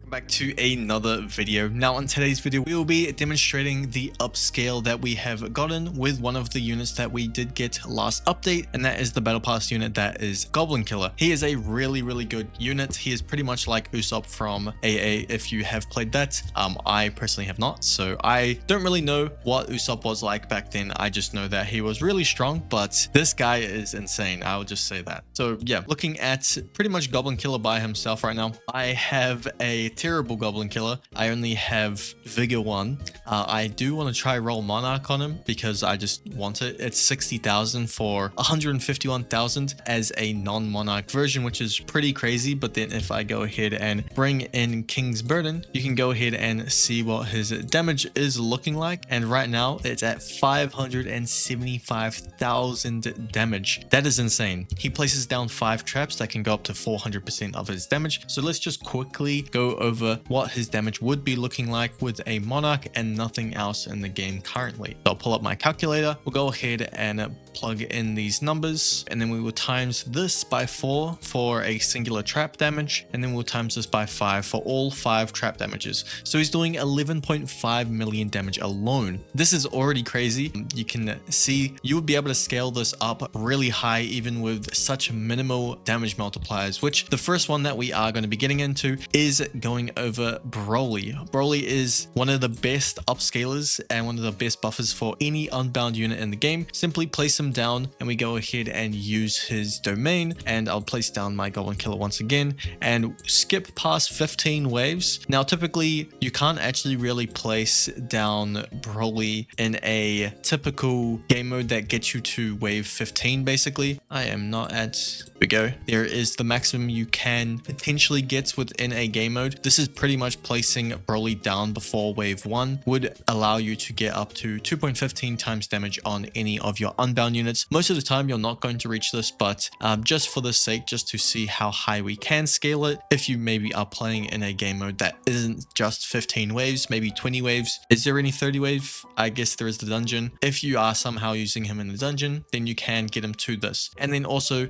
welcome back to another video. Now in today's video we will be demonstrating the upscale that we have gotten with one of the units that we did get last update, and that is the battle pass unit that is Goblin Killer. He is a really good unit. He is pretty much like Usopp from AA if you have played that. I personally have not, so I don't really know what Usopp was like back then. I just know that he was really strong, but this guy is insane. I will just say that. So yeah, looking at pretty much Goblin Killer by himself right now, I have a terrible Goblin Killer. I only have Vigor 1. I do want to try roll Monarch on him because I just want it. It's 60,000 for 151,000 as a non-Monarch version, which is pretty crazy. But then if I go ahead and bring in King's Burden, you can go ahead and see what his damage is looking like. And right now it's at 575,000 damage. That is insane. He places down 5 traps that can go up to 400% of his damage. So let's just quickly go over what his damage would be looking like with a Monarch and nothing else in the game currently. So I'll pull up my calculator. We'll go ahead and plug in these numbers, and then we will times this by 4 for a singular trap damage, and then we'll times this by 5 for all 5 trap damages. So he's doing 11.5 million damage alone. This is already crazy. You can see you would be able to scale this up really high even with such minimal damage multipliers, which the first one that we are going to be getting into is going over Broly. Broly is one of the best upscalers and one of the best buffers for any unbound unit in the game. Simply place him down and we go ahead and use his domain, and I'll place down my Goblin Killer once again and skip past 15 waves. Now typically you can't actually really place down Broly in a typical game mode that gets you to wave 15 basically. I am not at... Here we go. There is the maximum you can potentially get within a game mode. This is pretty much placing Broly down before wave 1 would allow you to get up to 2.15 times damage on any of your unbound units. Most of the time you're not going to reach this, but just for the sake, just to see how high we can scale it, if you maybe are playing in a game mode that isn't just 15 waves, maybe 20 waves. Is there any 30 wave? I guess there is the dungeon. If you are somehow using him in the dungeon, then you can get him to this. And then also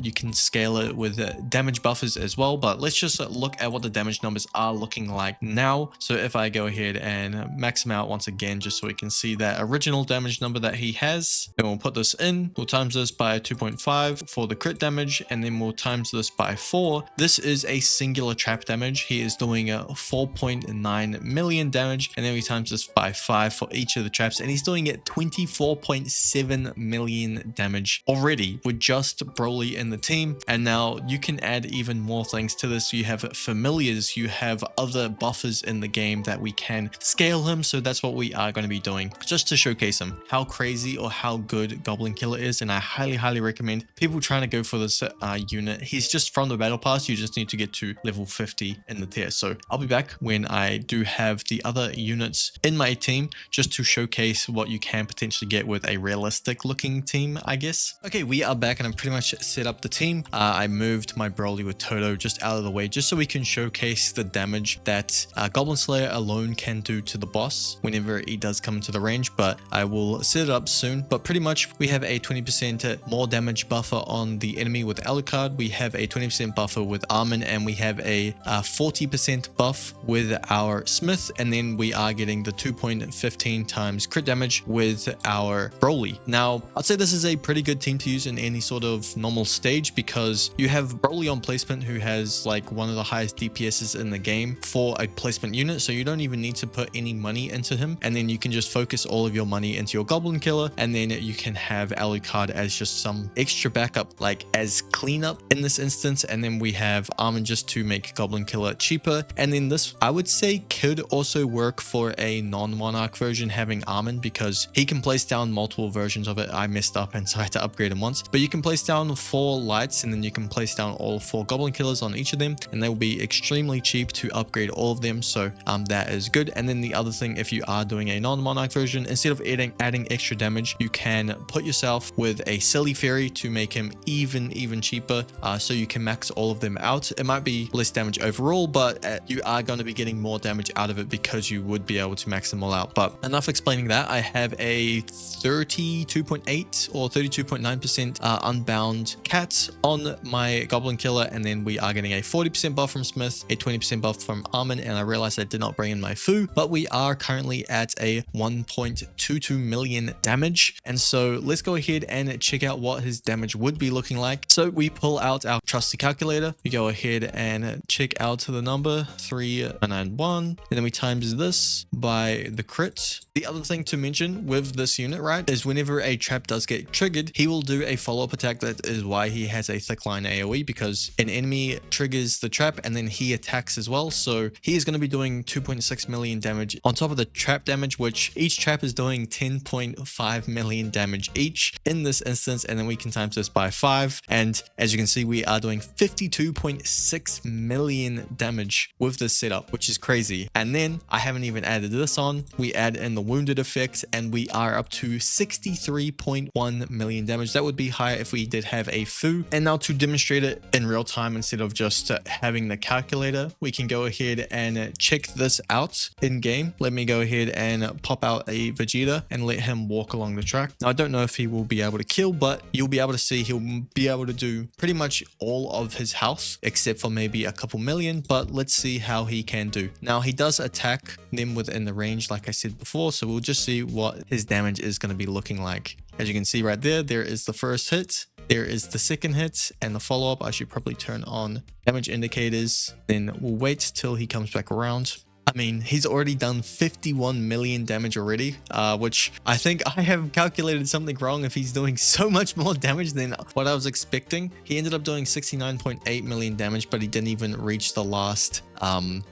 you can scale it with damage buffers as well, but let's just look at what the damage numbers are looking like now. So if I go ahead and max him out once again, just so we can see that original damage number that he has, then we'll put this in. We'll times this by 2.5 for the crit damage, and then we'll times this by 4. This is a singular trap damage. He is doing a 4.9 million damage, and then we times this by 5 for each of the traps, and he's doing it 24.7 million damage already with just Broly in the team. And now you can add even more things to this. You have familiars, you have other buffers in the game that we can scale him. So that's what we are going to be doing just to showcase him, how crazy or how good Goblin Killer is. And I highly recommend people trying to go for this unit. He's just from the battle pass. You just need to get to level 50 in the tier. So I'll be back when I do have the other units in my team, just to showcase what you can potentially get with a realistic looking team, I guess. Okay, we are back and I'm pretty much set up the team. I moved my Broly with Toto just out of the way, just so we can showcase the damage that Goblin Slayer alone can do to the boss whenever he does come into the range, but I will set it up soon. But pretty much we have a 20% more damage buffer on the enemy with Alucard, we have a 20% buffer with Armin, and we have a 40% buff with our Smith, and then we are getting the 2.15 times crit damage with our Broly. Now I'd say this is a pretty good team to use in any sort of normal stage, because you have Broly on placement who has like one of the highest DPSs in the game for a placement unit, so you don't even need to put any money into him, and then you can just focus all of your money into your Goblin Killer, and then you can have Alucard as just some extra backup, like as cleanup in this instance. And then we have Armin just to make Goblin Killer cheaper. And then this I would say could also work for a non-Monarch version, having Armin, because he can place down multiple versions of it. I messed up and so I had to upgrade him once, but you can place down 4 lights, and then you can place down all 4 Goblin Killers on each of them, and they will be extremely cheap to upgrade all of them. So that is good. And then the other thing, if you are doing a non-Monarch version, instead of adding extra damage, you can put yourself with a silly fairy to make him even cheaper, so you can max all of them out. It might be less damage overall, but you are going to be getting more damage out of it because you would be able to max them all out. But enough explaining that. I have a 32.8 or 32.9% unbound cat on my Goblin Killer, and then we are getting a 40% buff from Smith, a 20% 20% buff from Armin, and I realized I did not bring in my Fu, but we are currently at a 1.22 million damage. And so let's go ahead and check out what his damage would be looking like. So we pull out our trusty calculator, we go ahead and check out the number 391, and then we times this by the crit. The other thing to mention with this unit, right, is whenever a trap does get triggered, he will do a follow-up attack. That is why he has a thick line AoE, because an enemy triggers the trap and then he attacks as well. So he is going to be doing 2.6 million damage on top of the trap damage, which each trap is doing 10.5 million damage each in this instance. And then we can times this by 5. And as you can see, we are doing 52.6 million damage with this setup, which is crazy. And then I haven't even added this on. We add in the wounded effect and we are up to 63.1 million damage. That would be higher if we did have a Fu. And now to demonstrate it in real time instead of just having the calculator, we can go ahead and check this out in game. Let me go ahead and pop out a Vegeta and let him walk along the track. Now I don't know if he will be able to kill, but you'll be able to see he'll be able to do pretty much all of his health except for maybe a couple million. But let's see how he can do. Now he does attack them within the range like I said before, so we'll just see what his damage is going to be looking like. As you can see right there, there is the first hit, there is the second hit, and the follow-up. I should probably turn on damage indicators, then we'll wait till he comes back around. I mean, he's already done 51 million damage already, which I think I have calculated something wrong if he's doing so much more damage than what I was expecting. He ended up doing 69.8 million damage, but he didn't even reach the last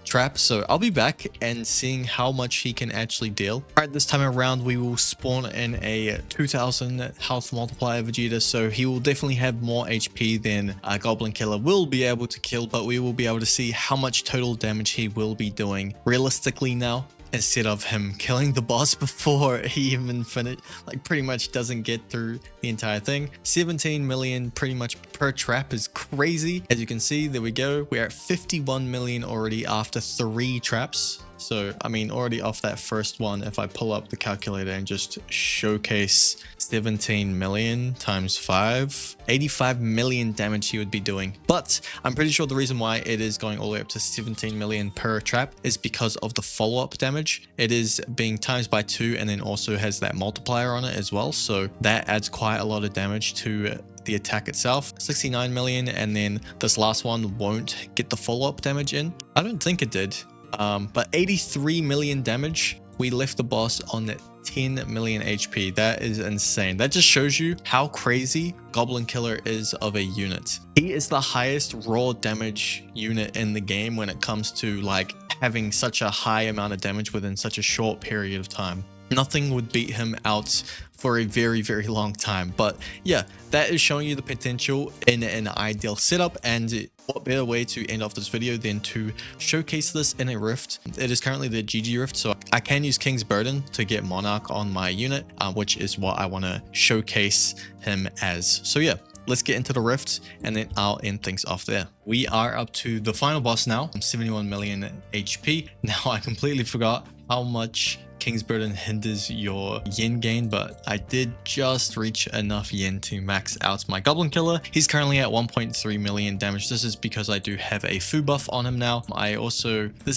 trap. So I'll be back and seeing how much he can actually deal. All right, this time around we will spawn in a 2000 health multiplier Vegeta, so he will definitely have more HP than Goblin Killer will be able to kill, but we will be able to see how much total damage he will be doing realistically now, instead of him killing the boss before he even finished, like pretty much doesn't get through the entire thing. 17 million pretty much per trap is crazy. As you can see, there we go. We're at 51 million already after 3 traps. So, I mean, already off that first one, if I pull up the calculator and just showcase 17 million times 5, 85 million damage he would be doing. But I'm pretty sure the reason why it is going all the way up to 17 million per trap is because of the follow-up damage. It is being times by 2 and then also has that multiplier on it as well. So that adds quite a lot of damage to the attack itself. 69 million, and then this last one won't get the follow-up damage in. I don't think it did. But 83 million damage. We left the boss on 10 million HP. That is insane. That just shows you how crazy Goblin Killer is of a unit. He is the highest raw damage unit in the game when it comes to like having such a high amount of damage within such a short period of time. Nothing would beat him out for a very, very long time. But yeah, that is showing you the potential in an ideal setup. And what better way to end off this video than to showcase this in a rift. It is currently the GG rift, so I can use King's Burden to get Monarch on my unit, which is what I want to showcase him as. So yeah, let's get into the rift and then I'll end things off there. We are up to the final boss now. 71 million HP. Now I completely forgot how much King's Burden hinders your yen gain, but I did just reach enough yen to max out my Goblin Killer. He's currently at 1.3 million damage. This is because I do have a Fu buff on him now. This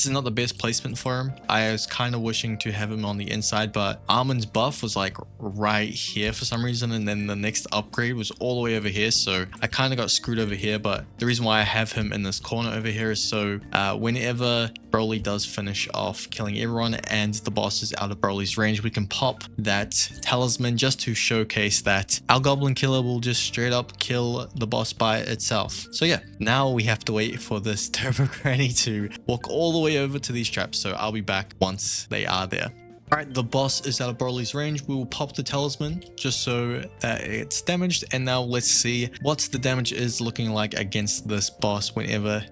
is not the best placement for him. I was kind of wishing to have him on the inside, but Armin's buff was like right here for some reason, and then the next upgrade was all the way over here, so I kind of got screwed over here. But the reason why I have him in this corner over here is so whenever Broly does finish off killing everyone and the boss is out of Broly's range, we can pop that talisman just to showcase that our Goblin Killer will just straight up kill the boss by itself. So yeah, now we have to wait for this Turbo Granny to walk all the way over to these traps, so I'll be back once they are there. Alright, the boss is out of Broly's range. We will pop the talisman just so that it's damaged. And now let's see what the damage is looking like against this boss whenever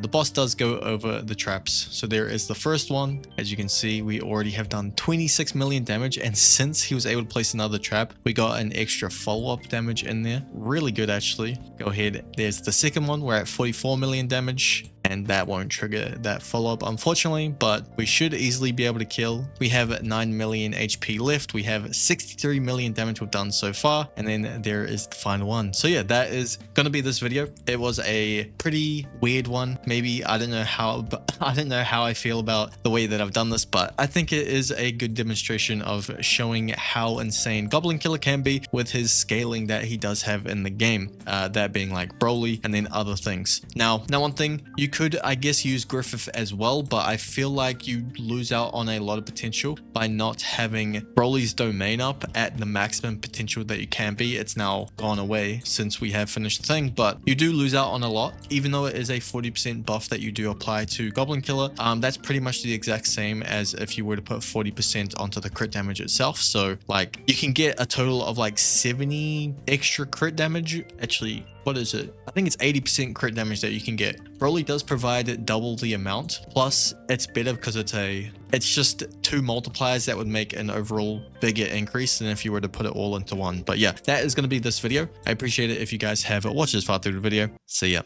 the boss does go over the traps. So there is the first one. As you can see, we already have done 26 million damage. And since he was able to place another trap, we got an extra follow-up damage in there. Really good, actually. Go ahead. There's the second one. We're at 44 million damage. and that won't trigger that follow-up, unfortunately, but we should easily be able to kill. We have 9 million HP left. We have 63 million damage we've done so far, and then there is the final one. So yeah, that is gonna be this video. It was a pretty weird one. Maybe I don't know how I feel about the way that I've done this, but I think it is a good demonstration of showing how insane Goblin Killer can be with his scaling that he does have in the game, that being like Broly and then other things. Now one thing, you could, I guess, use Griffith as well, but I feel like you lose out on a lot of potential by not having Broly's domain up at the maximum potential that you can be. It's now gone away since we have finished the thing, but you do lose out on a lot, even though it is a 40% buff that you do apply to Goblin Killer. That's pretty much the exact same as if you were to put 40% onto the crit damage itself. So like you can get a total of like 70 extra crit damage. Actually, what is it? I think it's 80% crit damage that you can get. Broly does provide double the amount. Plus, it's better because it's just 2 multipliers that would make an overall bigger increase than if you were to put it all into one. But yeah, that is going to be this video. I appreciate it if you guys have watched this far through the video. See ya.